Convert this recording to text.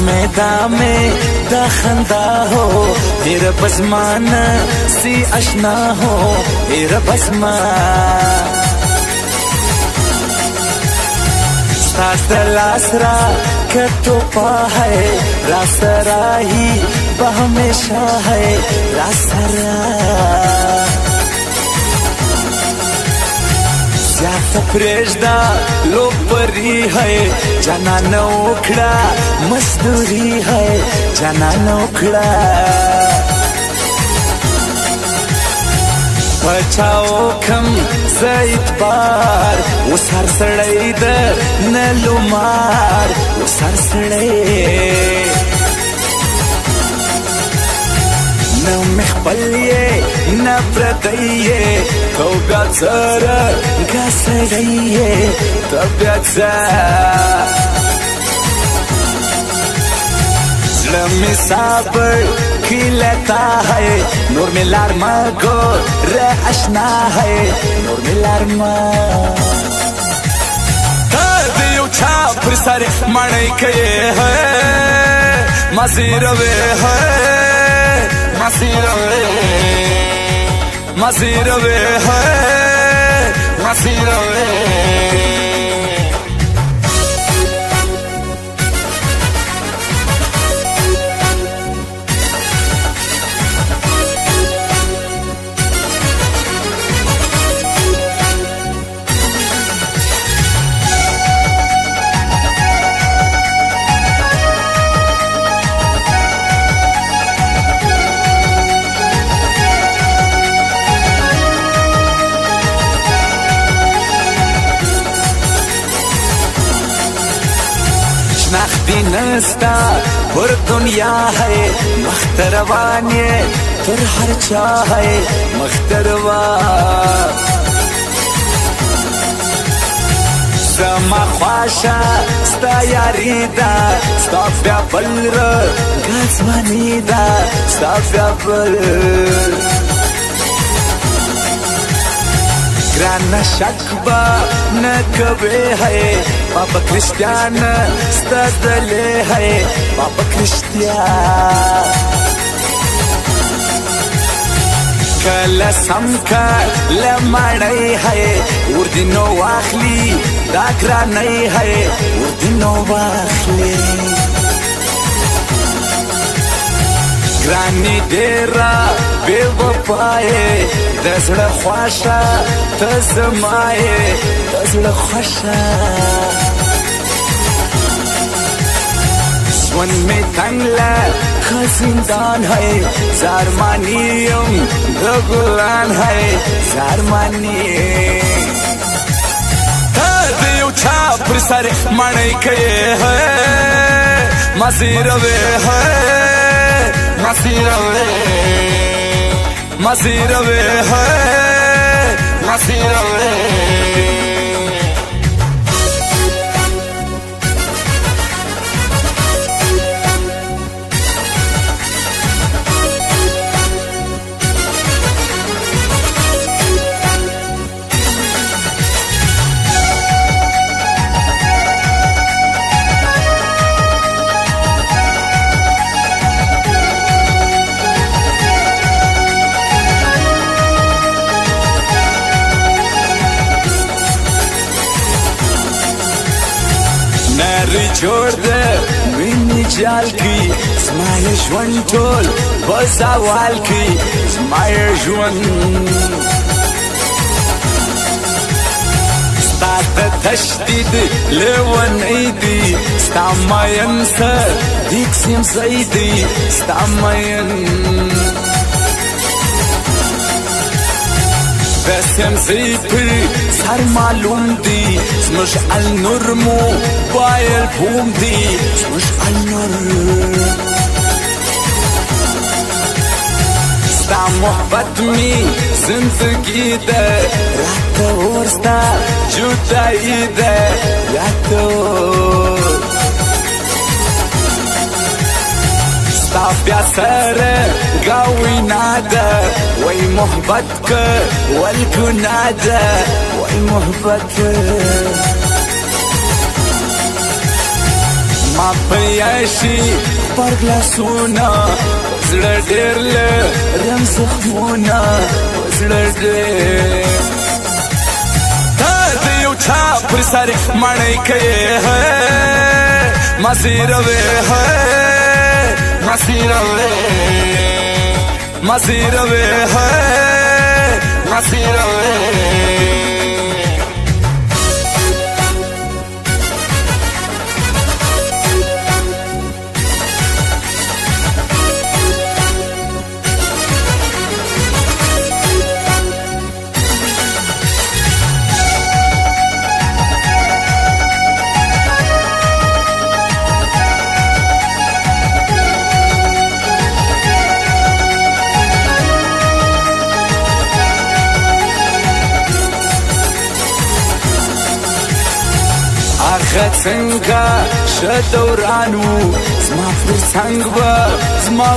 में दा खंदा हो तेरा बसमान सी अशना हो तेरा बसमा लासरा कतो पा है रासरा ही हमेशा है रासरा प्रेजदा लोपरी है जना नौखड़ा मजदूरी है जना नौखड़ा बचाओ खम सईद बार वो सर सड़े दर न लुमार वो सर सड़े न मखबलिए न प्रदइए तोब्यात जर गसड़इए तोब्यात में साबर खिलता है नूर में लारमा गो रे अशना है नूर में लारमा दियो छाप सारे मणे के है मसीरवे है मसीरवे मसीरवे है मसीरवे नख्ती नस्ता और दुनिया है मख्तरवाने तुर हर चाहे मख्तरवा समा ख्वाशा स्ता यारीदा स्ता बलर गजवानीदा स्ता बल ग्राना शक्बा न कबे है पापा क्रिस्टियान स्तले है पापा क्रिस्टियान कल समका लमड़े है उर्दिनो वाखली दाकरा नहीं है उर्दिनो वाखली ग्रानी डेरा बेवफाए दसड़ ख्वाशा तजमाए दसड़ ख्वाशा स्वन में तंगला खजिंदान है जारमानियम रगुलान है जारमानी दियो छाप सारे मणे के है मसीरवे है मसीरवे मसीरवे है मसीरवे नरी छोड़ दे मिनी जाल की स्माइल जुन टोल बजावाल की स्माइल जुन स्तात तशदीद लेवन ऐदी स्तामायन सर दीक्सिम सईदी स्तामायन بسم زيبي صار معلوم دي مش النرمو بايل بوم دي مش النرم ستا محبت می زندگی ده رات ورستا جدایی ده یادو بیا سر قوي نادى وي محبتك والكنادى وي محبتك زما په یاشي پرګلاسونه زړه ډېر لرم زخمونه زړه ډېر تا د یو چا پر سر مړی کوې مزیروې مزیروې مزیروې مزیروې آخه څنګه شه دورانو زما پر څنګ به زما